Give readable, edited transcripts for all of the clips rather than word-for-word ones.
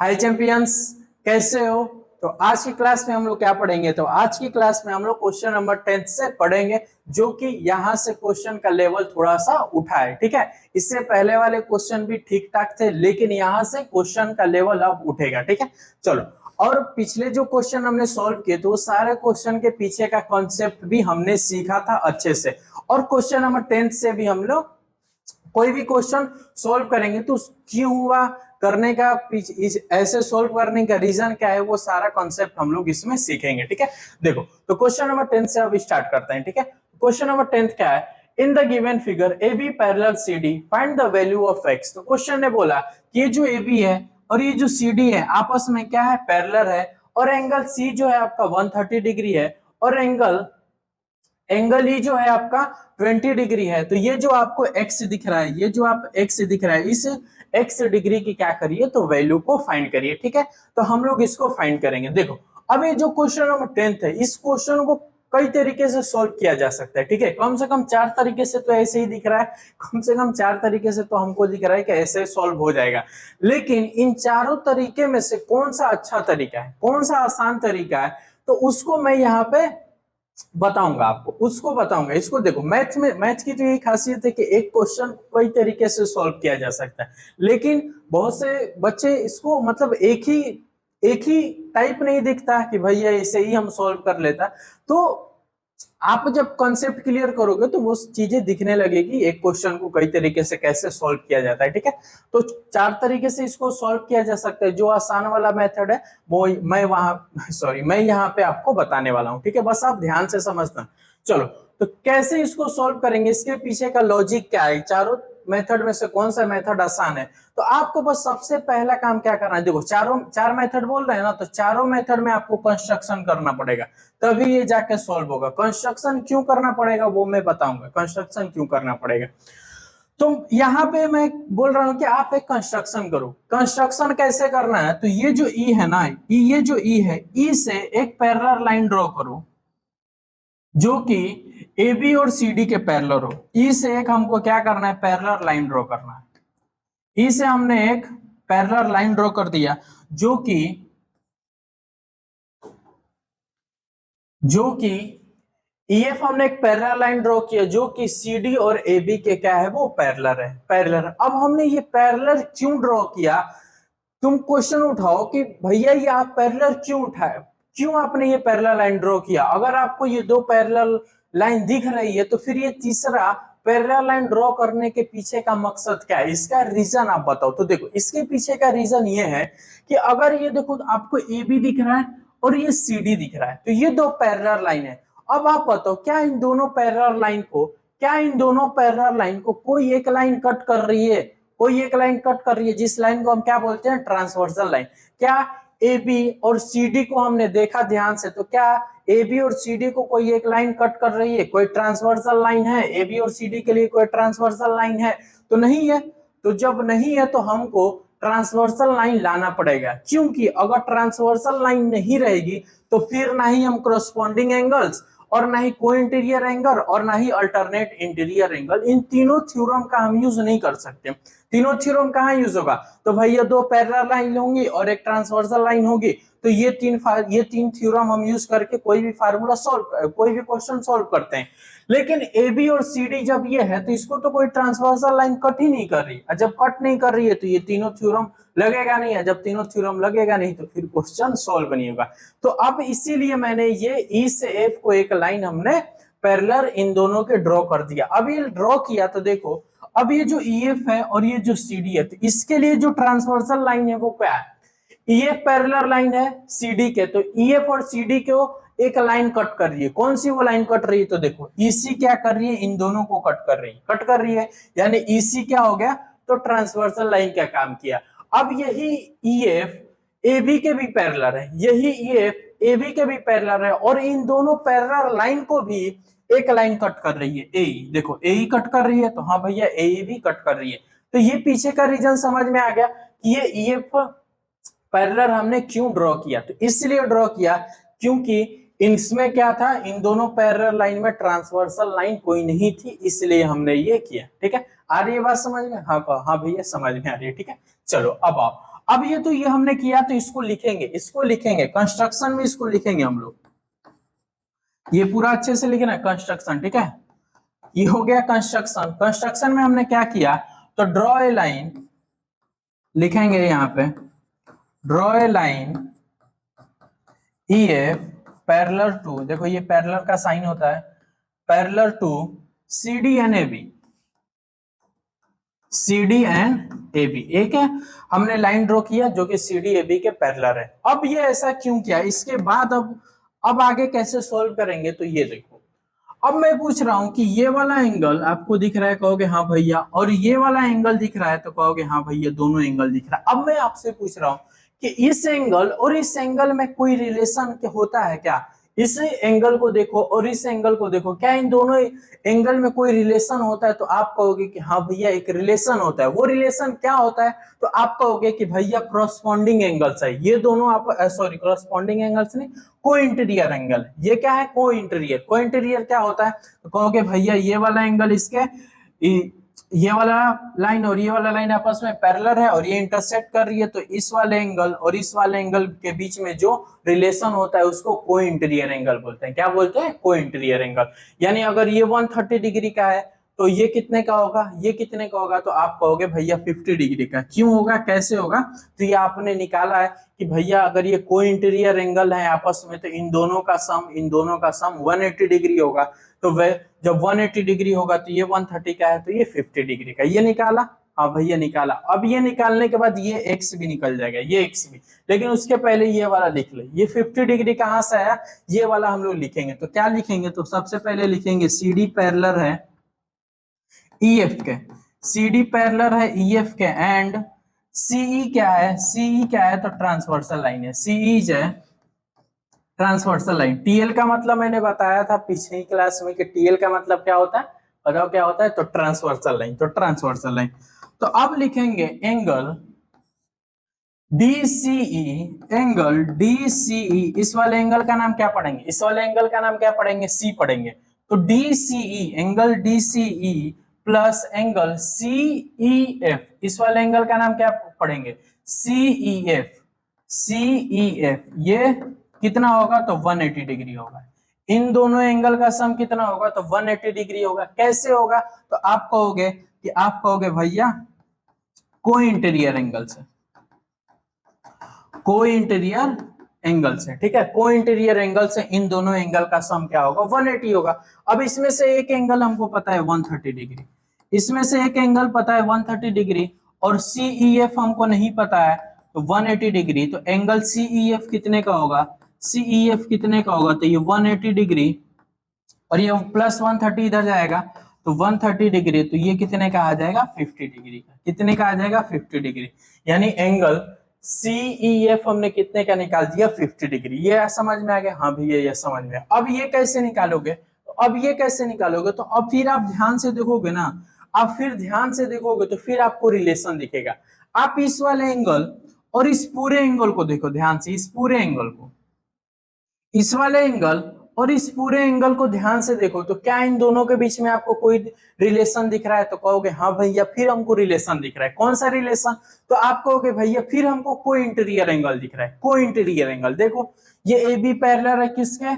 हाय champions, कैसे हो? तो आज की क्लास में हम लोग क्या पढ़ेंगे? तो आज की क्लास में हम लोग क्वेश्चन नंबर 10 से पढ़ेंगे, जो कि यहाँ से क्वेश्चन का लेवल थोड़ा सा उठा है। ठीक है, इससे पहले वाले क्वेश्चन भी ठीक ठाक थे, लेकिन यहाँ से क्वेश्चन का लेवल अब उठेगा। ठीक है, चलो। और पिछले जो क्वेश्चन हमने सॉल्व किए तो वो सारे क्वेश्चन के पीछे का कॉन्सेप्ट भी हमने सीखा था अच्छे से। और क्वेश्चन नंबर 10 से भी हम लोग कोई भी क्वेश्चन सॉल्व करेंगे तो क्यों हुआ, करने का ऐसे सॉल्व करने का रीजन क्या है, वो सारा कॉन्सेप्ट हम लोग इसमें सीखेंगे। ठीक है, देखो तो क्वेश्चन नंबर 10 से अब स्टार्ट करते हैं। ठीक है, क्वेश्चन नंबर 10 क्या है? In the given figure A B parallel C D find the value of x. तो क्वेश्चन ने बोला कि ये जो ए बी है और ये जो सी डी है आपस में क्या है, पैरेलल है, और एंगल सी जो है आपका 130 डिग्री है, और एंगल एंगल ही जो है आपका 20 डिग्री है। तो ये जो आपको एक्स दिख रहा है, ये जो आप एक्स दिख रहा है, इस एक्स डिग्री की क्या करिए, तो वैल्यू को फाइंड करिए। ठीक है, तो हम लोग इसको फाइंड करेंगे। देखो अब ये जो क्वेश्चन नंबर 10 है, इस क्वेश्चन को कई तरीके से सॉल्व किया जा सकता है। ठीक है, कम से कम 4 तरीके से तो ऐसे ही दिख रहा है, कम से कम 4 तरीके से तो हमको दिख रहा है कि ऐसे सॉल्व हो जाएगा। लेकिन इन चारों तरीके में से कौन सा अच्छा तरीका है, कौन सा आसान तरीका है, तो उसको मैं यहाँ पे बताऊंगा आपको, उसको बताऊंगा। इसको देखो, मैथ में, मैथ की तो यही खासियत है कि एक क्वेश्चन कई तरीके से सॉल्व किया जा सकता है, लेकिन बहुत से बच्चे इसको मतलब एक ही टाइप नहीं दिखता कि भैया ऐसे ही हम सॉल्व कर लेता। तो आप जब कॉन्सेप्ट क्लियर करोगे तो वो चीजें दिखने लगेगी, एक क्वेश्चन को कई तरीके से कैसे सॉल्व किया जाता है। ठीक है, तो 4 तरीके से इसको सॉल्व किया जा सकता है। जो आसान वाला मेथड है वो मैं यहाँ पे आपको बताने वाला हूँ। ठीक है, बस आप ध्यान से समझना। चलो, तो कैसे इसको सॉल्व करेंगे, इसके पीछे का लॉजिक क्या है, चारों मेथड में से कौन सा मेथड आसान है। तो आपको बस सबसे पहला काम क्या करना है, देखो चार मेथड बोल रहे हैं ना, तो चारों मेथड में आपको कंस्ट्रक्शन करना पड़ेगा, तभी ये जाके सॉल्व होगा। कंस्ट्रक्शन क्यों करना पड़ेगा वो मैं बताऊंगा, कंस्ट्रक्शन क्यों करना पड़ेगा। तो यहाँ पे मैं बोल रहा हूं कि आप एक कंस्ट्रक्शन करो। कंस्ट्रक्शन कैसे करना है, तो ये जो ई है ना, ये जो ई है, ई से एक पैरेलल लाइन ड्रॉ करो जो कि ए बी और सी डी के पैरेलल हो। ई से एक हमको क्या करना है, पैरेलल लाइन ड्रॉ करना है। ई से हमने एक पैरेलल लाइन ड्रॉ कर दिया जो कि EF हमने एक पैरेलल लाइन ड्रॉ किया जो कि CD और AB के क्या है, वो पैरेलल है, पैरेलल। अब हमने ये पैरेलल क्यों ड्रॉ किया, तुम क्वेश्चन उठाओ कि भैया ये आप पैरेलल क्यों उठाए, क्यों आपने ये पैरेलल लाइन ड्रॉ किया। अगर आपको ये दो पैरेलल लाइन दिख रही है तो फिर ये तीसरा पैरेलल लाइन ड्रॉ करने के पीछे का मकसद क्या है, इसका रीजन आप बताओ। तो देखो इसके पीछे का रीजन ये है कि अगर ये देखो आपको ए बी दिख रहा है और ये सी डी दिख रहा है, तो ये दो पैरेलल लाइन है। अब आप बताओ क्या इन दोनों पैरेलल लाइन को कोई एक लाइन कट कर रही है, कोई एक लाइन कट कर रही है, जिस लाइन को हम क्या बोलते हैं, ट्रांसवर्सल लाइन। क्या ए बी और सी डी को हमने देखा ध्यान से, तो क्या ए बी और सी डी को कोई एक लाइन कट कर रही है, कोई ट्रांसवर्सल लाइन है ए बी और सी डी के लिए, कोई ट्रांसवर्सल लाइन है? तो नहीं है। तो जब नहीं है तो हमको ट्रांसवर्सल लाइन लाना पड़ेगा, क्योंकि अगर ट्रांसवर्सल लाइन नहीं रहेगी तो फिर ना ही हम करस्पॉन्डिंग एंगल्स, और ना ही को इंटीरियर एंगल, और ना ही अल्टरनेट इंटीरियर एंगल, इन तीनों थ्योरम का हम यूज नहीं कर सकते। तीनों थ्योरम कहाँ यूज होगा, तो भैया दो पैरेलल लाइन होंगी और एक ट्रांसवर्सल लाइन होगी, तो ये तीन थ्योरम हम यूज करके कोई भी फार्मूला सॉल्व, कोई भी क्वेश्चन सॉल्व करते हैं। लेकिन ए बी और सी डी जब ये है तो इसको तो कोई ट्रांसवर्सल लाइन कट ही नहीं कर रही, और जब कट नहीं कर रही है तो ये तीनों थ्योरम लगेगा नहीं है। जब तीनों थ्योरम लगेगा नहीं तो फिर क्वेश्चन सॉल्व नहीं होगा। तो अब इसीलिए मैंने ये ई से एफ को एक लाइन हमने पैरेलल इन दोनों के ड्रॉ कर दिया। अब ये ड्रॉ किया तो देखो, अब ये जो EF है और ये जो CD है, तो इसके लिए जो ट्रांसवर्सल लाइन है वो क्या है, EF पैरेलल लाइन है CD के, तो EF और CD को एक लाइन कट कर रही है। कौन सी वो लाइन कट रही है, तो देखो EC क्या कर रही है, इन दोनों को कट कर रही है, यानी EC क्या हो गया, तो ट्रांसवर्सल लाइन का काम किया। अब यही EF AB के भी पैरेलल है, यही EF AB के भी पैरेलल है, और इन दोनों पैरेलल लाइन को भी एक लाइन कट कर रही है, ए। देखो ए कट कर रही है, तो हाँ भैया ए भी कट कर रही है। तो ये पीछे का रीजन समझ में आ गया कि ये EF पैरेलल हमने क्यों ड्रॉ किया। तो इसलिए ड्रॉ किया क्योंकि इसमें क्या था, इन दोनों पैरेलल लाइन में ट्रांसवर्सल लाइन कोई नहीं थी, इसलिए हमने ये किया। ठीक है, आ रही है बात समझ में? हाँ हाँ भैया समझ में आ रही है। ठीक है, चलो अब आओ, अब ये तो ये हमने किया, तो इसको लिखेंगे कंस्ट्रक्शन में, इसको लिखेंगे हम लोग, ये पूरा अच्छे से लिखना है कंस्ट्रक्शन, ठीक है। ये हो गया कंस्ट्रक्शन। कंस्ट्रक्शन में हमने क्या किया, तो ड्रॉ ए लाइन लिखेंगे यहाँ पे, draw a line E F parallel to, देखो ये पैरेलल का साइन होता है, parallel to C D and A B, C D and A B, एक है हमने लाइन ड्रॉ किया जो कि सी डी ए बी के पैरेलल है। अब ये ऐसा क्यों किया, इसके बाद अब आगे कैसे सोल्व करेंगे, तो ये देखो, अब मैं पूछ रहा हूं कि ये वाला एंगल आपको दिख रहा है, कहोगे हाँ भैया, और ये वाला एंगल दिख रहा है, तो कहोगे हाँ भैया दोनों एंगल दिख रहा है। अब मैं आपसे पूछ रहा हूं कि इस एंगल और इस एंगल में कोई रिलेशन होता है क्या, इस एंगल को देखो और इस एंगल को देखो, क्या इन दोनों एंगल में कोई रिलेशन होता है, तो आप कहोगे कि हाँ भैया एक रिलेशन होता है। वो रिलेशन क्या होता है, तो आप कहोगे कि भैया क्रॉसपॉन्डिंग एंगल्स है ये दोनों, आप सॉरी क्रॉसपॉन्डिंग एंगल्स नहीं, को इंटीरियर एंगल, ये क्या है को इंटीरियर। को इंटीरियर क्या होता है, तो कहोगे भैया ये वाला एंगल इसके ये वाला लाइन और ये वाला लाइन आपस में पैरेलल है और ये इंटरसेक्ट कर रही है, तो इस वाले एंगल और इस वाले एंगल के बीच में जो रिलेशन होता है उसको को इंटीरियर एंगल बोलते हैं। क्या बोलते हैं, को इंटीरियर एंगल। यानी अगर ये 130 डिग्री का है तो ये कितने का होगा, ये कितने का होगा, तो आप कहोगे भैया 50 डिग्री का। क्यों होगा, कैसे होगा, तो ये आपने निकाला है कि भैया अगर ये को इंटीरियर एंगल है आपस में, तो इन दोनों का सम 180 डिग्री होगा। तो वह जब 180 डिग्री होगा तो ये 130 का है, तो ये 50 डिग्री का, ये निकाला। हाँ भैया निकाला। अब ये निकालने के बाद ये एक्स भी निकल जाएगा, ये एक्स भी, लेकिन उसके पहले ये वाला लिख ले, ये 50 डिग्री कहां से आया, ये वाला हम लोग लिखेंगे। तो क्या लिखेंगे, तो सबसे पहले लिखेंगे सी डी पैरेलल है ई एफ के, सी डी पैरेलल है ई एफ के, एंड सीई क्या है, सीई क्या है, तो ट्रांसवर्सल लाइन है, सीई जो है ट्रांसवर्सल लाइन। टीएल का मतलब मैंने बताया था पिछली क्लास में कि टीएल का मतलब क्या होता है, बताओ क्या होता है, तो ट्रांसवर्सल लाइन, तो ट्रांसवर्सल लाइन। तो अब लिखेंगे एंगल DCE, एंगल DCE, इस वाले एंगल का नाम क्या पढ़ेंगे, इस वाले एंगल का नाम क्या पढ़ेंगे, C पढ़ेंगे। तो DCE, angle DCE plus angle CEF, इस वाले एंगल का नाम क्या पढ़ेंगे, CEF, CEF, ये कितना होगा, तो 180 डिग्री होगा। इन दोनों एंगल का सम कितना होगा, तो 180 डिग्री होगा। कैसे होगा, तो आप कहोगे भैया को इंटीरियर एंगल से, को इंटीरियर एंगल से, ठीक है, को इंटीरियर एंगल से इन दोनों एंगल का सम क्या होगा, 180 होगा। अब इसमें से एक एंगल हमको पता है 130 डिग्री, इसमें से एक एंगल पता है 130 डिग्री, और CEF हमको नहीं पता है, तो 180 डिग्री। तो एंगल CEF कितने का होगा, CEF कितने का होगा, तो ये 180 डिग्री और ये प्लस 130 इधर जाएगा, तो 130 डिग्री, तो ये कितने का आ जाएगा, 50 डिग्री का। कितने का आ जाएगा, 50 डिग्री। यानी एंगल CEF हमने कितने का निकाल दिया, 50 डिग्री। ये समझ में आ गया, हाँ भैया ये समझ में। अब ये कैसे निकालोगे, तो अब ये कैसे निकालोगे, तो अब फिर आप ध्यान से देखोगे ना, आप फिर ध्यान से देखोगे तो फिर आपको रिलेशन दिखेगा। आप इस वाले एंगल और इस पूरे एंगल को देखो ध्यान से, इस पूरे एंगल को, इस वाले एंगल और इस पूरे एंगल को ध्यान से देखो, तो क्या इन दोनों के बीच में आपको कोई रिलेशन दिख रहा है, तो कहोगे हाँ भैया फिर हमको रिलेशन दिख रहा है। कौन सा रिलेशन, तो आप कहोगे भैया फिर हमको को इंटीरियर एंगल दिख रहा है। को इंटीरियर एंगल देखो, ये ए बी पैरेलल है किसके,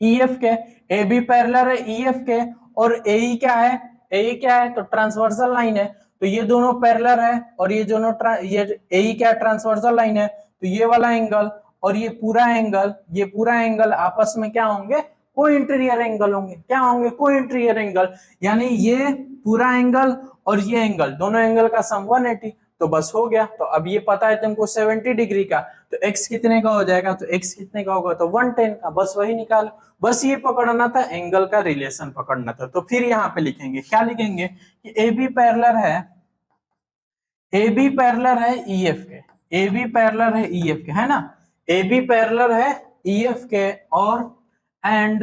EF के, ए बी पैरेलल है EF के, और AE क्या है, AE क्या है, तो ट्रांसवर्सल लाइन है। तो ये दोनों पैरेलल है और ये दोनों ये AE क्या ट्रांसवर्सल लाइन है, तो ये वाला एंगल और ये पूरा एंगल आपस में क्या होंगे, को इंटीरियर एंगल होंगे। क्या होंगे, को इंटीरियर एंगल। यानी ये पूरा एंगल और ये एंगल, दोनों एंगल का सम 180, तो बस हो गया। तो अब ये पता है तुमको 70 डिग्री का, तो x कितने का हो जाएगा, तो x कितने का होगा, तो 110 का। बस वही निकालो, बस ये पकड़ना था, एंगल का रिलेशन पकड़ना था। तो फिर यहाँ पे लिखेंगे, क्या लिखेंगे कि AB पैरेलल है, AB पैरेलल है EF के, AB पैरेलल है EF के, है ना, AB पैरेलल है EF के, और and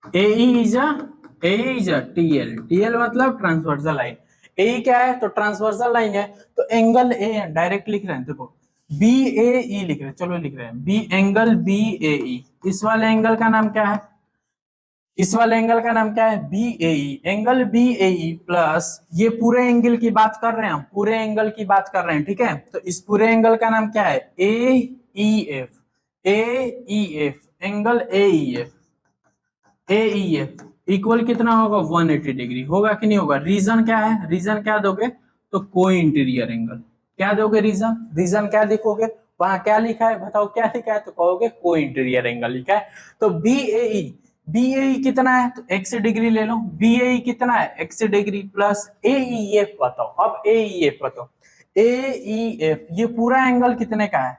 AE is a TL मतलब ट्रांसवर्सल लाइन। AE क्या है, तो ट्रांसवर्सल लाइन है, तो एंगल A डायरेक्ट लिख रहे हैं, देखो BAE लिख रहे हैं, चलो लिख रहे हैं बी, एंगल BAE, इस वाले एंगल का नाम क्या है, इस वाले एंगल का नाम क्या है, बी ए ई। एंगल बी ए ई प्लस ये पूरे एंगल की बात कर रहे हैं हम, पूरे एंगल की बात कर रहे हैं, ठीक है। तो इस पूरे एंगल का नाम क्या है, A E F. A E F, angle A E F, A E F equal कितना होगा, 180 डिग्री। होगा कि नहीं होगा। रीजन क्या है, रीजन क्या दोगे, तो कोई इंटीरियर एंगल क्या दोगे, रीजन, रीजन क्या लिखोगे, वहां क्या लिखा है बताओ, क्या लिखा है, तो कहोगे कोई इंटीरियर एंगल लिखा है। तो बी ए ई, बी ए ई कितना है, तो x डिग्री ले लो। बी ए ई कितना है, x डिग्री प्लस ए ई एफ बताओ। अब ए ई एफ बताओ, ए ई एफ ये पूरा एंगल कितने का है,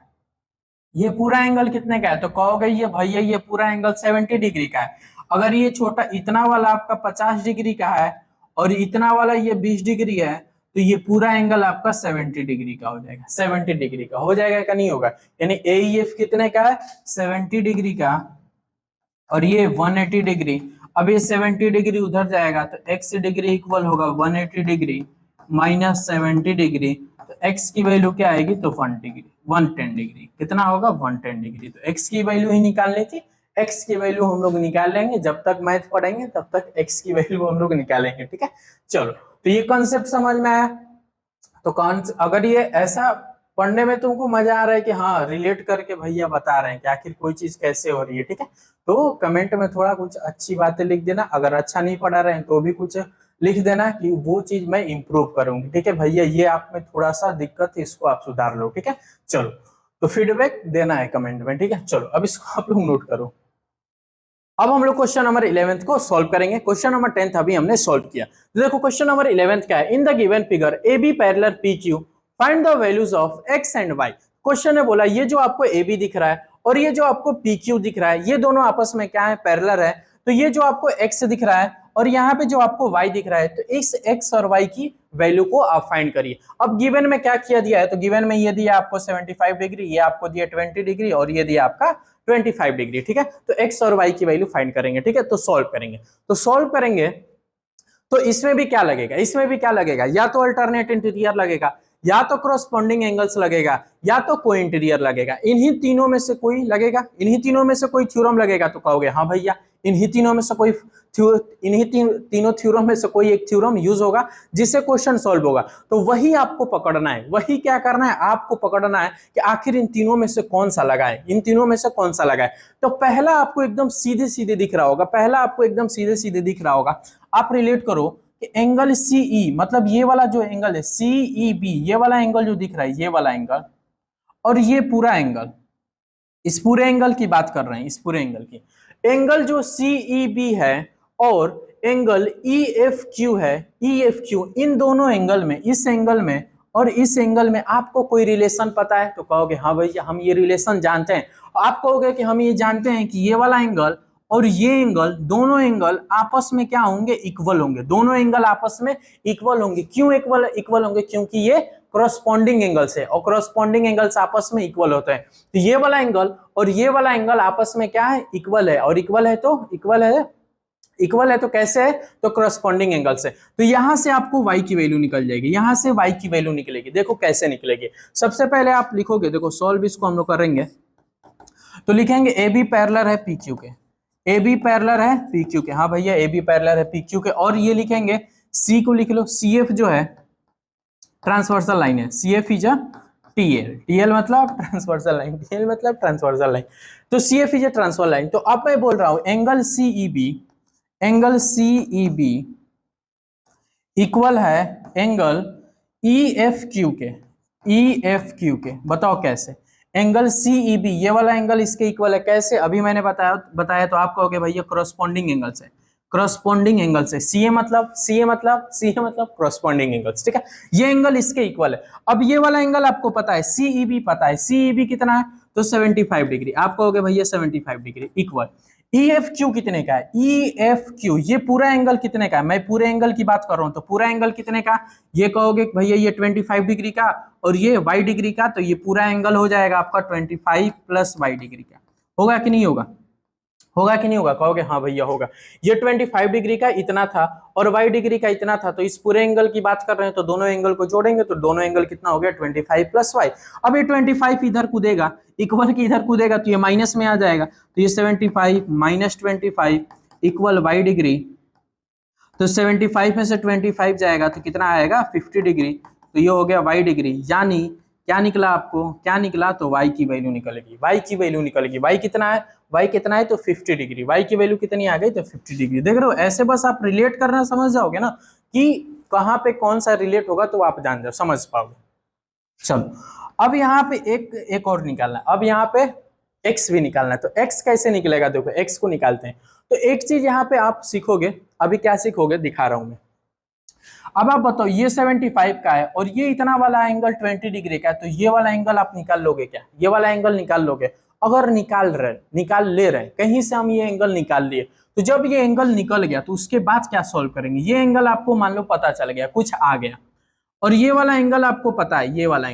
ये पूरा एंगल कितने का है, तो कहोगे ये भैया ये पूरा एंगल 70 डिग्री का है। अगर ये छोटा इतना वाला आपका 50 डिग्री का है और इतना वाला ये 20 डिग्री है, तो ये पूरा एंगल आपका 70 डिग्री का हो जाएगा। 70 डिग्री का हो जाएगा क्या, नहीं होगा। यानी एईएफ कितने का है, 70 डिग्री का, और ये 180 डिग्री। अब ये 70 डिग्री उधर जाएगा तो x डिग्री इक्वल होगा 180 डिग्री माइनस 70 डिग्री। तो x की वैल्यू क्या आएगी, तो 110 डिग्री। कितना होगा, 110 डिग्री। तो x की वैल्यू ही निकालनी थी। x की वैल्यू हम लोग निकाल लेंगे, जब तक मैथ पढ़ेंगे तब तक x की वैल्यू हम लोग निकालेंगे, ठीक है। चलो, तो ये कॉन्सेप्ट समझ में आया। तो कौन, अगर ये ऐसा पढ़ने में तुमको मजा आ रहा है कि हाँ रिलेट करके भैया बता रहे हैं कि आखिर कोई चीज कैसे हो रही है, ठीक है, तो कमेंट में थोड़ा कुछ अच्छी बातें लिख देना। अगर अच्छा नहीं पढ़ा रहे हैं तो भी कुछ लिख देना कि वो चीज मैं इंप्रूव करूंगी, ठीक है भैया ये आप में थोड़ा सा दिक्कत है, इसको आप सुधार लो, ठीक है। चलो, तो फीडबैक देना है कमेंट में, ठीक है। चलो, अब इसको आप लोग नोट करो। अब हम लोग क्वेश्चन नंबर 11 को सॉल्व करेंगे। क्वेश्चन नंबर 10 अभी हमने सॉल्व किया। तो देखो क्वेश्चन नंबर 11 क्या है, in the given figure A B parallel P Q find the values of x and y. Question ने बोला ये जो आपको ए बी दिख रहा है और ये जो आपको पी क्यू दिख रहा है, ये दोनों आपस में क्या है, पैरेलल है। तो ये जो आपको एक्स दिख रहा है और यहाँ पे जो आपको y दिख रहा है, तो इस x और y की वैल्यू को आप फाइंड करिए। अब गिवन में क्या किया दिया है, तो गिवन में ये दिया आपको 75 डिग्री, ये आपको दिया 20 डिग्री और ये दिया आपका 25 डिग्री, ठीक है। तो x और y की वैल्यू फाइंड करेंगे, ठीक है। तो सॉल्व करेंगे, तो सॉल्व करेंगे तो इसमें भी क्या लगेगा, इसमें भी क्या लगेगा, या तो अल्टरनेट इंटीरियर लगेगा, या तो क्रॉसपॉन्डिंग एंगल्स लगेगा, या तो कोई इंटीरियर लगेगा। इन्हीं तीनों में से कोई लगेगा, इन्हीं तीनों में से कोई थ्योरम लगेगा। तो कहोगे हाँ भैया इन्हीं तीनों में से कोई तीनों थ्योरम में से कोई एक थ्योरम यूज होगा जिससे क्वेश्चन सॉल्व होगा। तो वही आपको पकड़ना है, वही क्या करना है, आपको पकड़ना है कि आखिर इन तीनों में से कौन सा लगाए, इन तीनों में से कौन सा लगाए। तो पहला आपको एकदम सीधे सीधे दिख रहा होगा, पहला आपको एकदम सीधे सीधे दिख रहा होगा। आप रिलेट करो कि एंगल सीई, मतलब ये वाला जो एंगल है सीईबी, ये वाला एंगल जो दिख रहा है, ये वाला एंगल और ये पूरा एंगल, इस पूरे एंगल की बात कर रहे हैं, इस पूरे एंगल की। एंगल जो सीईबी है और एंगल ईएफक्यू है, ईएफक्यू, इन दोनों एंगल में, इस एंगल में और इस एंगल में आपको कोई रिलेशन पता है, तो कहोगे हाँ भैया हम ये रिलेशन जानते हैं। आप कहोगे कि हम ये जानते हैं कि ये वाला एंगल और ये एंगल, दोनों एंगल आपस में क्या होंगे, इक्वल होंगे। दोनों एंगल आपस में इक्वल होंगे। क्यों इक्वल इक्वल होंगे, क्योंकि ये क्रॉसपॉन्डिंग एंगल्स है और क्रॉसपॉन्डिंग एंगल्स आपस में इक्वल होते हैं। तो ये वाला एंगल और ये वाला एंगल आपस में क्या है, इक्वल है। और इक्वल है तो इक्वल है तो कैसे है, तो क्रॉसपॉन्डिंग एंगल से। तो यहां से आपको y की वैल्यू निकल जाएगी, यहां से y की वैल्यू निकलेगी। देखो कैसे निकलेगी, सबसे पहले आप लिखोगे, देखो सॉल्व इसको हम लोग करेंगे तो लिखेंगे ए बी पैरेलल है पी क्यू के, ए बी पैरेलल है पी क्यू के, हाँ भैया ए बी पैरेलल है पी क्यू के। और ये लिखेंगे सी को लिख लो, सी एफ जो है ट्रांसवर्सल लाइन है, C F is a TL, TL मतलब ट्रांसवर्सल लाइन, टीएल मतलब ट्रांसवर्सल लाइन। तो C F is a transversal line. तो अब मैं बोल रहा हूं angle CEB, angle CEB equal है एंगल ईएफक्यू के, ईएफक्यू के। बताओ कैसे, एंगल सीईबी ये वाला एंगल इसके इक्वल है, कैसे, अभी मैंने बताया तो आप कहोगे भैया क्रॉसपॉन्डिंग एंगल से, क्रॉसपॉन्डिंग एंगल से। सीए मतलब क्रॉसपॉन्डिंग एंगल्स, ठीक है। ये एंगल इसके इक्वल है। अब ये वाला एंगल आपको पता है, सीईबी पता है, सीईबी कितना है, तो 75 डिग्री। आप कहोगे भैया 75 डिग्री इक्वल EFQ कितने का है, EFQ ये पूरा एंगल कितने का है, मैं पूरे एंगल की बात कर रहा हूं, तो पूरा एंगल कितने का, ये कहोगे भैया ये 25 डिग्री का और ये y डिग्री का, तो ये पूरा एंगल हो जाएगा आपका 25 प्लस y डिग्री का। होगा कि नहीं होगा, होगा कि नहीं होगा, कहोगे हाँ भैया होगा। ये 25 डिग्री का इतना था और y डिग्री का इतना था, तो इस पूरे एंगल की बात कर रहे हैं, तो दोनों एंगल को जोड़ेंगे तो दोनों एंगल कितना हो गया, 25 प्लस y। अब ये 25 इधर कूदेगा, इक्वल की इधर कूदेगा तो ये माइनस में आ जाएगा, तो ये 75 माइनस 25 इक्वल y डिग्री, तो 75 में से 25 जाएगा तो कितना आएगा 50 डिग्री, तो ये हो गया y डिग्री। यानी क्या निकला आपको, क्या निकला, तो y की वैल्यू निकलेगी, y की वैल्यू निकलेगी। y कितना है, y कितना है, तो 50 डिग्री। y की वैल्यू कितनी आ गई, तो 50 डिग्री। देख रहे हो, ऐसे बस आप रिलेट करना समझ जाओगे ना कि कहाँ पे कौन सा रिलेट होगा, तो आप जान जाओ, समझ पाओगे। चलो अब यहाँ पे एक और निकालना है, अब यहाँ पे x भी निकालना है। तो x कैसे निकलेगा, देखो x को निकालते हैं। तो एक चीज यहाँ पे आप सीखोगे, अभी क्या सीखोगे दिखा रहा हूं मैं। अब आप बताओ, ये 75 का है और ये इतना वाला एंगल 20 डिग्री का है, तो ये वाला एंगल आप निकाल लोगे क्या, ये वाला एंगल निकाल लोगे? अगर निकाल ले रहे हैं कहीं से, हम ये एंगल निकाल लिए, तो जब ये एंगल निकल गया तो उसके बाद क्या सॉल्व करेंगे? ये एंगल आपको मान लो पता चल गया, कुछ आ गया, और ये वाला एंगल आपको पता है, ये वाला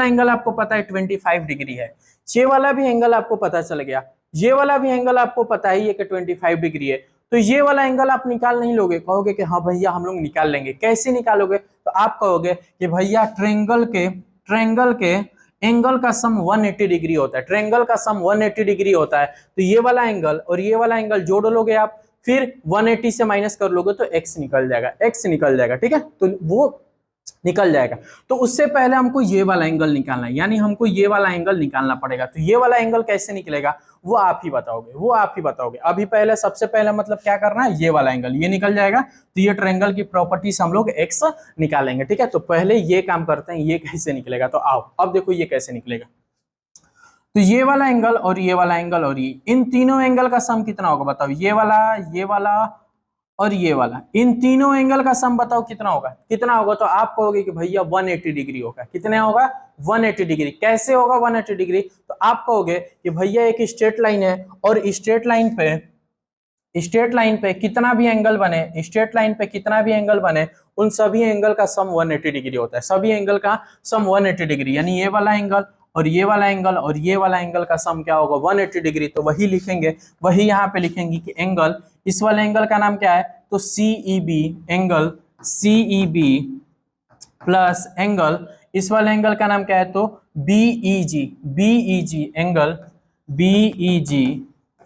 एंगल आपको पता है 25 डिग्री है। ये वाला भी एंगल आपको पता चल गया, ये वाला भी एंगल आपको पता ही है कि 25 डिग्री है। तो ये वाला एंगल आप निकाल नहीं लोगे, कहोगे कि हाँ भैया हम लोग निकाल लेंगे। कैसे निकालोगे? तो आप कहोगे कि भैया ट्रेंगल के एंगल का सम 180 डिग्री होता है, ट्रेंगल का सम 180 डिग्री होता है। तो ये वाला एंगल और ये वाला एंगल जोड़ लोगे आप, फिर 180 से माइनस कर लोगे तो x निकल जाएगा, ठीक है, तो वो निकल जाएगा। तो उससे पहले हमको ये वाला एंगल निकालना है, यानी हमको ये वाला एंगल निकालना पड़ेगा। तो ये वाला एंगल कैसे निकलेगा वो आप ही बताओगे, अभी पहले सबसे पहले मतलब क्या करना है, ये वाला एंगल ये निकल जाएगा। तो ये ट्रायंगल की प्रॉपर्टीज हम लोग x निकालेंगे, ठीक है। तो पहले ये काम करते हैं, ये कैसे निकलेगा, तो आओ अब देखो ये कैसे निकलेगा। तो ये वाला एंगल और ये वाला एंगल और ये, इन तीनों एंगल का सम कितना होगा बताओ, ये वाला और ये वाला, इन तीनों एंगल का सम बताओ कितना होगा। तो आप कहोगे कि भैया 180 डिग्री होगा। कितने होगा, 180 डिग्री। कैसे होगा 180 डिग्री, तो आप कहोगे कि भैया एक स्ट्रेट लाइन है और स्ट्रेट लाइन पे कितना भी एंगल बने, उन सभी एंगल का सम 180 डिग्री होता है, सभी एंगल का सम 180 डिग्री। यानी ये वाला एंगल और ये वाला एंगल और ये वाला एंगल का सम क्या होगा, 180 डिग्री। तो वही लिखेंगे, वही यहाँ पे लिखेंगे कि एंगल, इस वाले एंगल का नाम क्या है, तो CEB, angle CEB plus angle, इस वाले एंगल का नाम क्या है, तो बीईजी एंगल बीईजी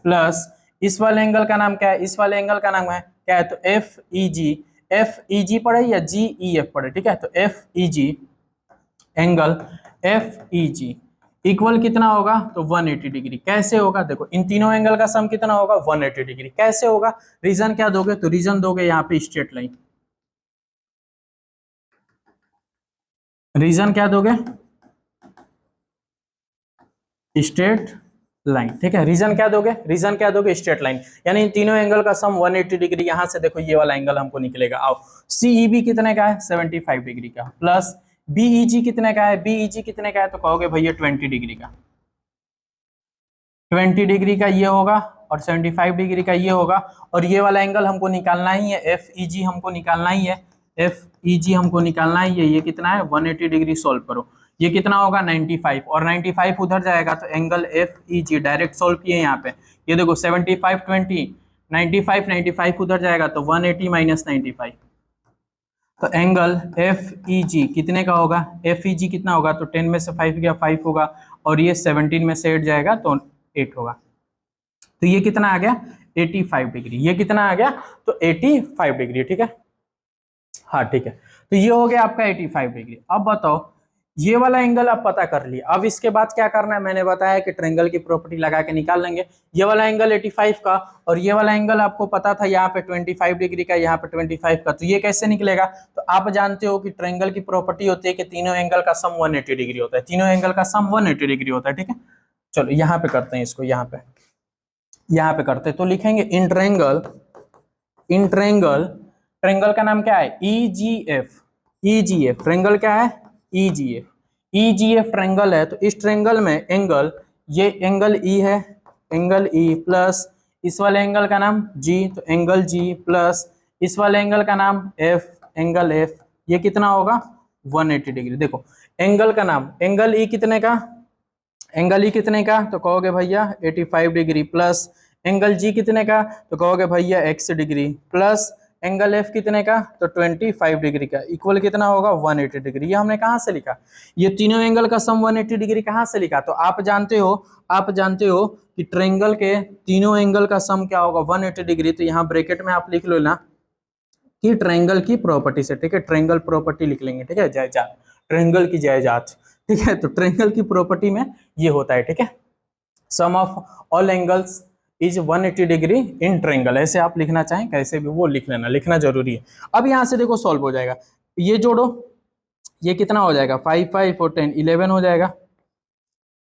प्लस इस वाले एंगल का नाम क्या है, इस वाले एंगल का नाम है क्या है, तो एफ पढ़े या जीईएफ पढ़े, ठीक है। तो एफईजी एंगल एफईजी इक्वल कितना होगा, तो 180 डिग्री। कैसे होगा, देखो इन तीनों एंगल का सम कितना होगा, 180 डिग्री। कैसे होगा, रीजन क्या दोगे, तो रीजन दोगे यहाँ पे स्ट्रेट लाइन। रीजन क्या दोगे, स्ट्रेट लाइन, ठीक है। रीजन क्या दोगे स्ट्रेट लाइन। यानी इन तीनों एंगल का सम 180 डिग्री। यहां से देखो ये वाला एंगल हमको निकलेगा। आओ, सीईबी कितने का है, 75 डिग्री का, प्लस बीईजी कितने का है, तो कहोगे भैया 20 डिग्री का, 20 डिग्री का ये होगा और 75 डिग्री का ये होगा। और ये वाला एंगल हमको निकालना ही है, एफईजी हमको निकालना ही है, ये कितना है 180 डिग्री। सोल्व करो, ये कितना होगा 95, और 95 उधर जाएगा तो एंगल एफईजी डायरेक्ट सोल्व किए यहाँ पे। ये देखो 75 20 95 उधर जाएगा तो 180 माइनस 95, तो एंगल एफईजी कितने का होगा, एफईजी कितना होगा, तो 10 में से 5 गया 5 होगा, और ये 17 में से 8 जाएगा तो 8 होगा। तो ये कितना आ गया 85 डिग्री, ये कितना आ गया, तो 85 डिग्री, ठीक है। हाँ ठीक है, तो ये हो गया आपका 85 डिग्री। अब बताओ, ये वाला एंगल आप पता कर लिया। अब इसके बाद क्या करना है, मैंने बताया कि ट्रायंगल की प्रॉपर्टी लगा के निकाल लेंगे। ये वाला एंगल 85 का और ये वाला एंगल आपको पता था यहाँ पे 25 डिग्री का, यहाँ पे 25 का, तो ये कैसे निकलेगा। तो आप जानते हो कि ट्रायंगल की प्रॉपर्टी होती है कि तीनों एंगल का सम 180 डिग्री होता है, तीनों एंगल का सम 180 डिग्री होता है, ठीक है। चलो यहाँ पे करते हैं इसको, यहाँ पे करते हैं, तो लिखेंगे इन ट्रायंगल, ट्रायंगल का नाम क्या है, ईजीएफ ट्रायंगल क्या है, ईजीएफ ट्रायंगल है। तो इस ट्रायंगल में एंगल, ये एंगल ई है, एंगल ई प्लस इस वाले एंगल का नाम जी, तो एंगल जी प्लस इस वाले एंगल का नाम एफ, एंगल एफ, ये कितना होगा 180 डिग्री। देखो एंगल का नाम, एंगल ई कितने का, तो कहोगे भैया 85 डिग्री, प्लस एंगल जी कितने का, तो कहोगे भैया x degree, plus angle F कितने का, तो 25 डिग्री का, इक्वल कितना होगा 180 डिग्री। ये हमने कहाँ से लिखा, ये तीनों एंगल का सम 180 डिग्री कहाँ से लिखा, तो आप जानते हो कि ट्रायंगल के तीनों एंगल का सम क्या होगा 180 डिग्री। तो यहाँ ब्रैकेट में आप लिख लो ना कि ट्रायंगल की प्रॉपर्टी से, ठीक है, ट्रायंगल प्रॉपर्टी लिख लेंगे, ठीक है, जायजात, ट्रायंगल की जायजात, ठीक है। तो ट्रायंगल की प्रॉपर्टी में ये होता है, ठीक है, sum of all angles is 180 degree in triangle. ऐसे आप लिखना चाहें कैसे भी वो लिख लेना, लिखना जरूरी है। अब यहाँ से देखो सॉल्व हो जाएगा, ये जोड़ो, ये कितना हो जाएगा 5 5 और 10 11 हो जाएगा,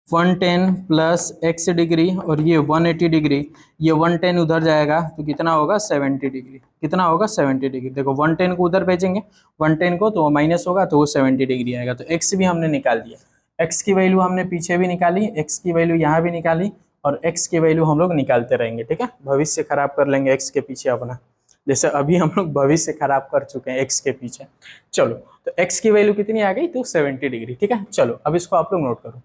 110 प्लस x डिग्री और ये 180 डिग्री, ये 110 उधर जाएगा तो कितना होगा 70 डिग्री, कितना होगा 70 डिग्री। देखो 110 को उधर भेजेंगे, 110 को तो माइनस होगा तो वो 70 डिग्री आएगा। तो x भी हमने निकाल दिया, x की वैल्यू हमने पीछे भी निकाली, x की वैल्यू यहाँ भी निकाली और x की वैल्यू हम लोग निकालते रहेंगे, ठीक है। भविष्य खराब कर लेंगे x के पीछे अपना, जैसे अभी हम लोग भविष्य खराब कर चुके हैं x के पीछे। चलो तो x की वैल्यू कितनी आ गई, तो 70 डिग्री, ठीक है। चलो अब इसको आप लोग नोट करो।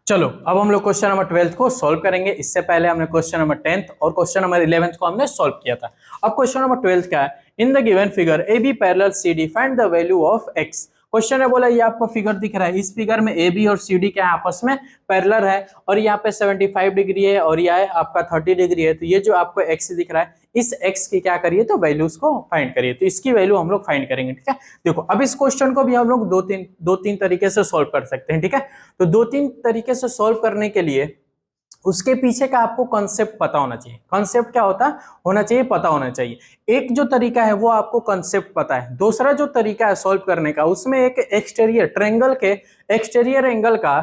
चलो अब हम लोग क्वेश्चन नंबर 12 को सॉल्व करेंगे। इससे पहले हमने क्वेश्चन नंबर 10th और क्वेश्चन नंबर 11th को हमने सॉल्व किया था। अब क्वेश्चन नंबर 12 क्या है, in the given figure A B parallel C D find the value of x. Question है बोला ये आपको फिगर दिख रहा है, इस फिगर में ए बी और सी डी क्या आपस में पैरेलल है और यहाँ पे 75 डिग्री है और यह आपका 30 डिग्री है। तो ये जो आपको एक्स दिख रहा है, इस एक्स की क्या करिए तो वैल्यूज को फाइंड करिए। तो इसकी वैल्यू हम लोग फाइंड करेंगे, ठीक है। देखो अब इस क्वेश्चन को भी हम लोग दो तीन तरीके से सॉल्व कर सकते हैं, ठीक है। तो दो तीन तरीके से सॉल्व करने के लिए उसके पीछे का आपको कॉन्सेप्ट पता होना चाहिए। कॉन्सेप्ट क्या होना चाहिए, पता होना चाहिए। एक जो तरीका है वो आपको कॉन्सेप्ट पता है, दूसरा जो तरीका है सॉल्व करने का उसमें एक एक्सटीरियर ट्रायंगल के एक्सटीरियर एंगल का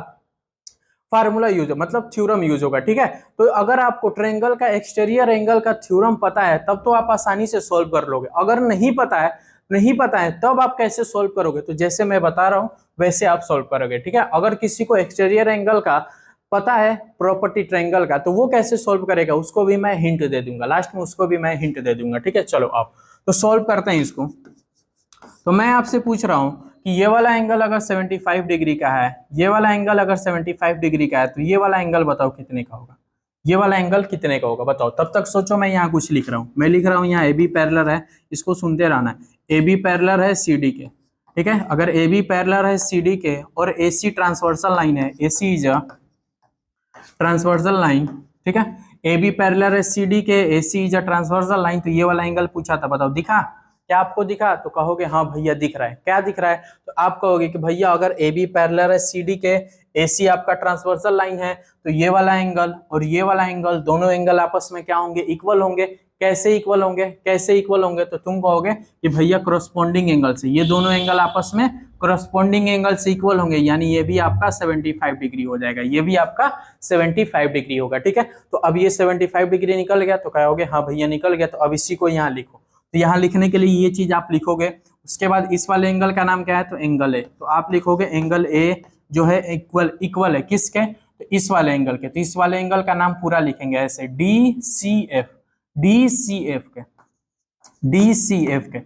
फार्मूला यूज, मतलब थ्योरम यूज होगा, ठीक है। तो अगर आपको ट्रायंगल का एक्सटीरियर एंगल का थ्योरम पता है तब तो आप आसानी से सॉल्व कर लोगे। अगर नहीं पता है तब आप कैसे सॉल्व करोगे, तो जैसे मैं बता रहा हूं वैसे आप सॉल्व करोगे, ठीक है। अगर किसी को एक्सटीरियर एंगल का पता है प्रॉपर्टी ट्रायंगल का तो वो कैसे सॉल्व करेगा उसको भी मैं हिंट दे दूंगा, लास्ट में उसको भी मैं हिंट दे दूंगा, ठीक है। चलो आप तो सॉल्व करते हैं इसको। तो मैं आपसे पूछ रहा हूं कि ये वाला एंगल अगर 75 डिग्री का है, ये वाला एंगल अगर 75 डिग्री का है तो ये वाला एंगल बताओ कितने का होगा, ये वाला एंगल कितने का होगा बताओ। तब तक सोचो, मैं यहाँ कुछ लिख रहा हूँ, मैं लिख रहा हूँ यहाँ ए बी पैरेलल है, इसको सुनते रहना है। ए बी पैरेलल है सी डी के, ठीक है। अगर ए बी पैरेलल है सी डी के और ए सी ट्रांसवर्सल लाइन है, ए सी इज अ ट्रांसवर्सल लाइन, ठीक है। ए बी पैरेलल है सी डी के, ए सी इज अ ट्रांसवर्सल लाइन। तो ये वाला एंगल पूछा था, बताओ दिखा क्या आपको दिखा, तो कहोगे हाँ भैया दिख रहा है। क्या दिख रहा है, तो आप कहोगे कि भैया अगर ए बी पैरेलल है सी डी के, ए सी आपका ट्रांसवर्सल लाइन है, तो ये वाला एंगल और ये वाला एंगल दोनों एंगल आपस में क्या होंगे, इक्वल होंगे। कैसे इक्वल होंगे, कैसे इक्वल होंगे, तो तुम कहोगे कि भैया करस्पॉन्डिंग एंगल से, ये दोनों एंगल आपस में करस्पॉन्डिंग एंगल से इक्वल होंगे, यानी ये भी आपका 75 डिग्री हो जाएगा, ये भी आपका 75 डिग्री होगा, ठीक है। तो अब ये 75 डिग्री निकल गया तो कहोगे हाँ भैया निकल गया। तो अब इसी को यहाँ लिखो, तो यहाँ लिखने के लिए ये चीज आप लिखोगे। उसके बाद इस वाले एंगल का नाम क्या है, तो एंगल ए। तो आप लिखोगे एंगल ए जो है इक्वल है किसके, तो इस वाले एंगल के। तो इस वाले एंगल का नाम पूरा लिखेंगे ऐसे D C F, D C F के, डी सी एफ के।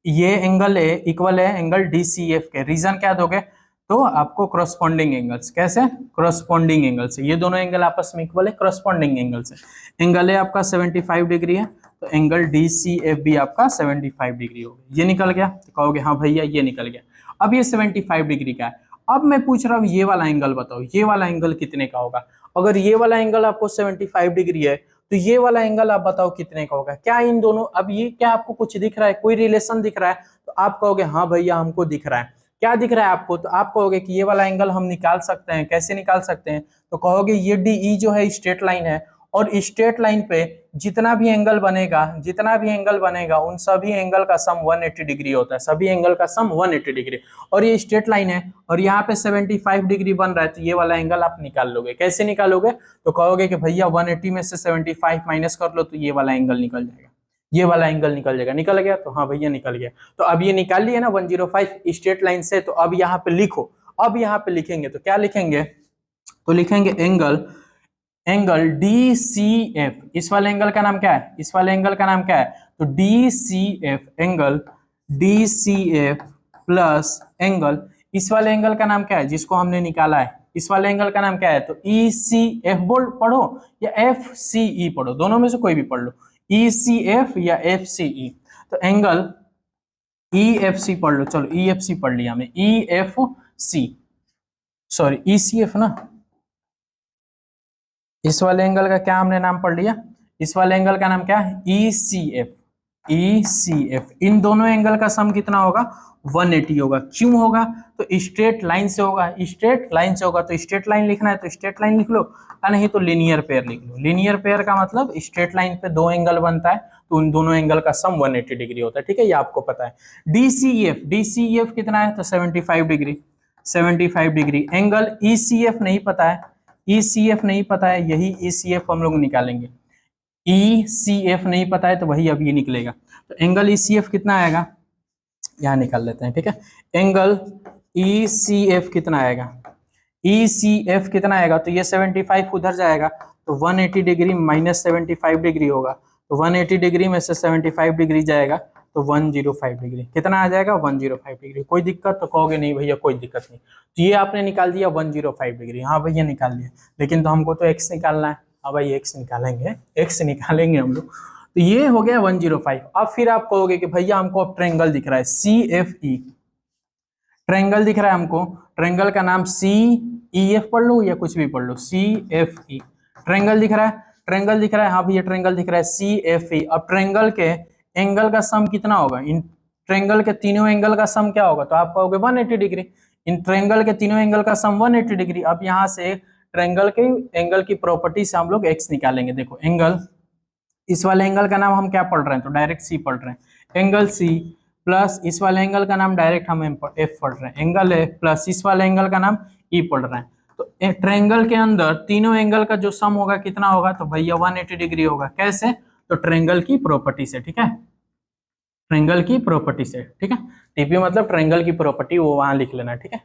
ये एंगल ए इक्वल है एंगल डी सी एफ के। रीजन क्या दोगे, तो आपको करस्पॉन्डिंग एंगल्स, कैसे करस्पॉन्डिंग एंगल से, ये दोनों एंगल आपस में इक्वल है करस्पॉन्डिंग एंगल से। एंगल ए आपका 75 डिग्री है तो एंगल डी सी एफ भी आपका 75 डिग्री होगा। ये निकल गया तो कहोगे हाँ भैया ये निकल गया। अब ये 75 डिग्री का है। अब मैं पूछ रहा हूँ ये वाला एंगल बताओ, ये वाला एंगल कितने का होगा। अगर ये वाला एंगल आपको 75 डिग्री है तो ये वाला एंगल आप बताओ कितने का होगा। क्या इन दोनों, अब ये क्या आपको कुछ दिख रहा है, कोई रिलेशन दिख रहा है, तो आप कहोगे हाँ भैया हमको दिख रहा है। क्या दिख रहा है आपको, तो आप कहोगे कि ये वाला एंगल हम निकाल सकते हैं। कैसे निकाल सकते हैं, तो कहोगे ये डी ई जो है स्ट्रेट लाइन है और स्ट्रेट लाइन पे जितना भी एंगल बनेगा उन सभी एंगल का सम 180 डिग्री होता है, सभी एंगल का सम 180 डिग्री। और ये स्ट्रेट लाइन है और यहाँ पे 75 डिग्री बन रहा है, तो ये वाला एंगल आप निकाल लोगे। कैसे निकालोगे, तो कहोगे कि भैया 180 में से 75 माइनस कर लो तो ये वाला एंगल निकल जाएगा, ये वाला एंगल निकल जाएगा। निकल गया, तो हाँ भैया निकल गया। तो अब ये निकाल लिया ना 105 स्ट्रेट लाइन से। तो अब यहाँ पे लिखो, अब यहाँ पे लिखेंगे तो क्या लिखेंगे, तो लिखेंगे एंगल डी सी एफ। इस वाले एंगल का नाम क्या है, इस वाले एंगल का नाम क्या है, तो D C F, angle D C F plus angle, इस वाले एंगल का नाम क्या है जिसको हमने निकाला है, इस वाले एंगल का नाम क्या है, तो ई सी एफ बोल पढ़ो या एफ सी ई पढ़ो, दोनों में से कोई भी पढ़ लो, ई सी एफ या एफ सी ई। तो एंगल EFC पढ़ लो, चलो EFC पढ़ लिया हमने, EFC, सॉरी ECF ना, इस वाले एंगल का क्या हमने नाम पढ़ लिया, इस वाले एंगल का नाम क्या है, ECF, ECF। इन दोनों एंगल का सम कितना होगा, 180 होगा। क्यों होगा, तो स्ट्रेट लाइन से होगा, स्ट्रेट लाइन से होगा, तो स्ट्रेट लाइन लिखना है तो स्ट्रेट लाइन लिख लो, नहीं तो लीनियर पेयर लिख लो। लीनियर पेयर का मतलब स्ट्रेट लाइन पे दो एंगल बनता है, तो उन दोनों एंगल का सम 180 डिग्री होता है, ठीक है, ये आपको पता है। DCEF, DCEF कितना है, तो 75 डिग्री, 75 डिग्री। एंगल ECF नहीं पता है, ECF नहीं पता है, यही ECF हम लोग निकालेंगे। ECF नहीं पता है तो वही अब ये निकलेगा, तो एंगल ECF कितना आएगा, यहाँ निकाल लेते हैं, ठीक है। एंगल ECF कितना आएगा, ECF कितना आएगा, तो ये 75 उधर जाएगा, तो 180 डिग्री माइनस 75 डिग्री होगा, तो 180 डिग्री में से 75 डिग्री जाएगा तो 105 डिग्री, कितना आ जाएगा, 105 डिग्री। कोई दिक्कत, तो कहोगे नहीं भैया कोई दिक्कत नहीं, तो ये आपने निकाल दिया 105 डिग्री, हाँ भैया निकाल लिया, लेकिन तो हमको तो x निकालना है, हाँ भाई x निकालेंगे, x निकालेंगे हम लोग, तो ये हो गया 105। अब फिर आप कहोगे कि भैया हमको अब ट्रायंगल दिख रहा है CFE, ट्रायंगल दिख रहा है हमको, ट्रायंगल का नाम CEF पढ़ लो या कुछ भी पढ़ लो, CFE ट्रायंगल दिख रहा है, ट्रायंगल दिख रहा है, हाँ भैया ट्रायंगल दिख रहा है CFE। अब ट्रायंगल के एंगल का सम कितना होगा, इन ट्रायंगल के तीनों एंगल का सम क्या होगा, तो आप कहोगे 180 डिग्री, इन ट्रायंगल के तीनों एंगल का सम 180 डिग्री। अब यहाँ से ट्रायंगल के एंगल की प्रॉपर्टी से हम लोग x निकालेंगे। देखो एंगल, इस वाले एंगल का नाम हम क्या पढ़ रहे हैं, तो डायरेक्ट C पढ़ रहे हैं, एंगल C प्लस इस वाले एंगल का नाम डायरेक्ट हम F पढ़ रहे हैं, एंगल F प्लस इस वाले एंगल का नाम E पढ़ रहे हैं। तो ट्रायंगल के अंदर तीनों एंगल का जो सम होगा कितना होगा, तो भैया 180 डिग्री होगा। कैसे, तो ट्रायंगल की प्रॉपर्टी से, ठीक है, ट्रायंगल की प्रॉपर्टी से, ठीक है। टीपी मतलब ट्रायंगल की प्रॉपर्टी, वो वहां लिख लेना, ठीक है।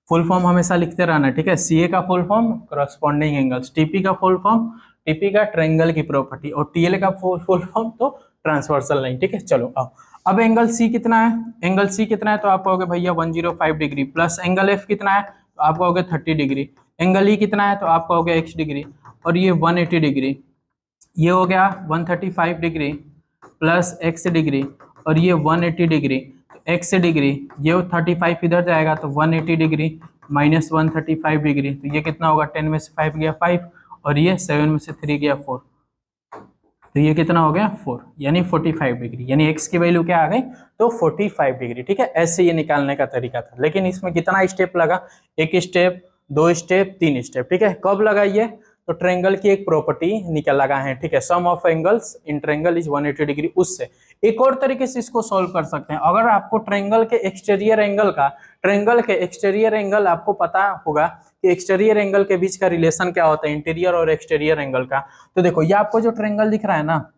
फुल फॉर्म हमेशा लिखते रहना, ठीक है। CA का full form corresponding angles, TP का फुल फॉर्म, TP का ट्रायंगल की प्रॉपर्टी, और TL का फुल फॉर्म तो ट्रांसवर्सल लाइन, ठीक है। चलो अब एंगल C कितना है, एंगल C कितना है, तो आप कहोगे भैया 105 डिग्री, प्लस एंगल F कितना है, तो आप कहोगे 30 डिग्री, एंगल E कितना है, तो आप कहोगे x डिग्री, और ये 180 डिग्री, ये हो गया 135 डिग्री प्लस x डिग्री, और ये 180 डिग्री, तो x डिग्री, ये 35 इधर जाएगा, तो 180 डिग्री माइनस 135 डिग्री, तो ये कितना होगा, 10 में से 5 गया 5, और ये 7 में से 3 गया 4, तो ये कितना हो गया 4, यानी 45 डिग्री, यानी x की वैल्यू क्या आ गई, तो 45 डिग्री, ठीक है। ऐसे ये निकालने का तरीका था, लेकिन इसमें कितना स्टेप लगा, एक स्टेप, दो स्टेप, तीन स्टेप, ठीक है। कब लगा ये, तो ट्रायंगल की एक प्रॉपर्टी निकल लगा है, ठीक है, sum of angles in triangle is 180 degree. उससे एक और तरीके से इसको सॉल्व कर सकते हैं, अगर आपको ट्रायंगल के एक्सटीरियर एंगल का, ट्रायंगल के एक्सटीरियर एंगल आपको पता होगा कि एक्सटीरियर एंगल के बीच का रिलेशन क्या होता है, इंटीरियर और एक्सटीरियर एंगल का। तो देखो ये आपको जो ट्रायंगल दिख रहा है ना,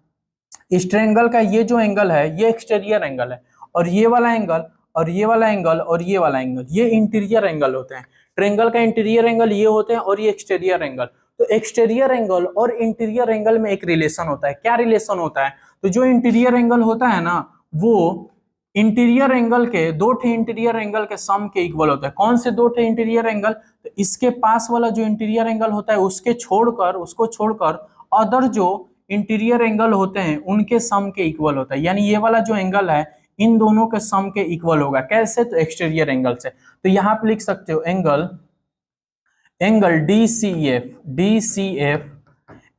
इस ट्रायंगल का ये जो एंगल है ये एक्सटीरियर एंगल है, और ये वाला एंगल और ये वाला एंगल और ये वाला एंगल ये इंटीरियर एंगल होते हैं। ट्रायंगल का इंटीरियर एंगल ये होते हैं और ये एक्सटीरियर एंगल। तो एक्सटीरियर एंगल और इंटीरियर एंगल में एक रिलेशन होता है। क्या रिलेशन होता है, तो जो इंटीरियर एंगल होता है ना, वो इंटीरियर एंगल के, दो ठे इंटीरियर एंगल के सम के इक्वल होता है। कौन से दो ठे इंटीरियर एंगल, तो इसके पास वाला जो इंटीरियर एंगल होता है उसको छोड़कर अदर जो इंटीरियर एंगल होते हैं उनके सम के इक्वल होता है। यानी ये वाला जो एंगल है इन दोनों के सम के इक्वल होगा। कैसे, तो एक्सटीरियर एंगल से। तो यहाँ पे लिख सकते हो angle DCF,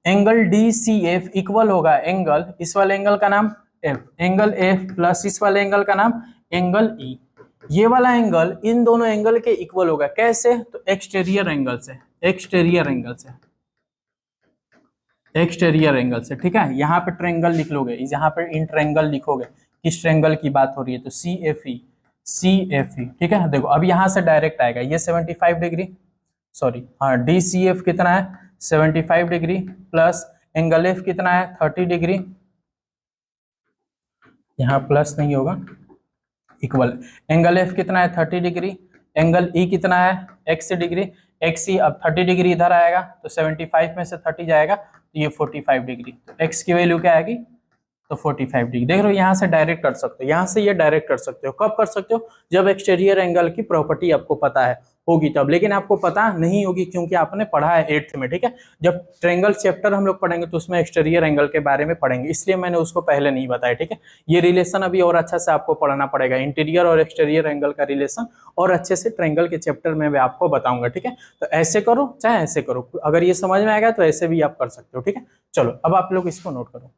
angle DCF equal होगा एंगल, इस वाले एंगल का नाम F, एंगल F प्लस इस वाले एंगल का नाम एंगल E। ये वाला एंगल इन दोनों एंगल के इक्वल होगा। कैसे, तो एक्सटीरियर एंगल से, एक्सटीरियर एंगल से, एक्सटीरियर एंगल से, ठीक है। यहाँ पे ट्रायंगल लिख लोगे, यहाँ पे इन ट्रायंगल लिखोगे, किस ट्रायंगल की बात हो रही है, तो CFE, ठीक है। देखो अब यहाँ से डायरेक्ट आएगा, ये 75 डिग्री, सॉरी हाँ, DCF कितना है 75 डिग्री प्लस एंगल F कितना है 30 डिग्री, यहाँ प्लस नहीं होगा, इक्वल, एंगल F कितना है 30 डिग्री, एंगल E कितना है x डिग्री, XE अब 30 डिग्री इधर आएगा तो 75 में से 30 जाएगा तो ये 45 डिग्री, तो x की वैल्यू क्या आएगी, तो 45 डिग्री। देख रहे हो, यहाँ से डायरेक्ट कर सकते हो, यहाँ से ये डायरेक्ट कर सकते हो। कब कर सकते हो, जब एक्सटीरियर एंगल की प्रॉपर्टी आपको पता है। होगी तब, लेकिन आपको पता नहीं होगी क्योंकि आपने पढ़ा है 8th में, ठीक है। जब ट्रायंगल चैप्टर हम लोग पढ़ेंगे तो उसमें एक्सटीरियर एंगल के बारे में पढ़ेंगे, इसलिए मैंने उसको पहले नहीं बताया, ठीक है। ये रिलेशन अभी और अच्छा से आपको पढ़ना पड़ेगा, इंटीरियर और एक्सटीरियर एंगल का रिलेशन और अच्छे से ट्रायंगल के चैप्टर में मैं आपको बताऊंगा, ठीक है। तो ऐसे करो चाहे ऐसे करो, अगर ये समझ में आएगा तो ऐसे भी आप कर सकते हो, ठीक है। चलो अब आप लोग इसको नोट करो।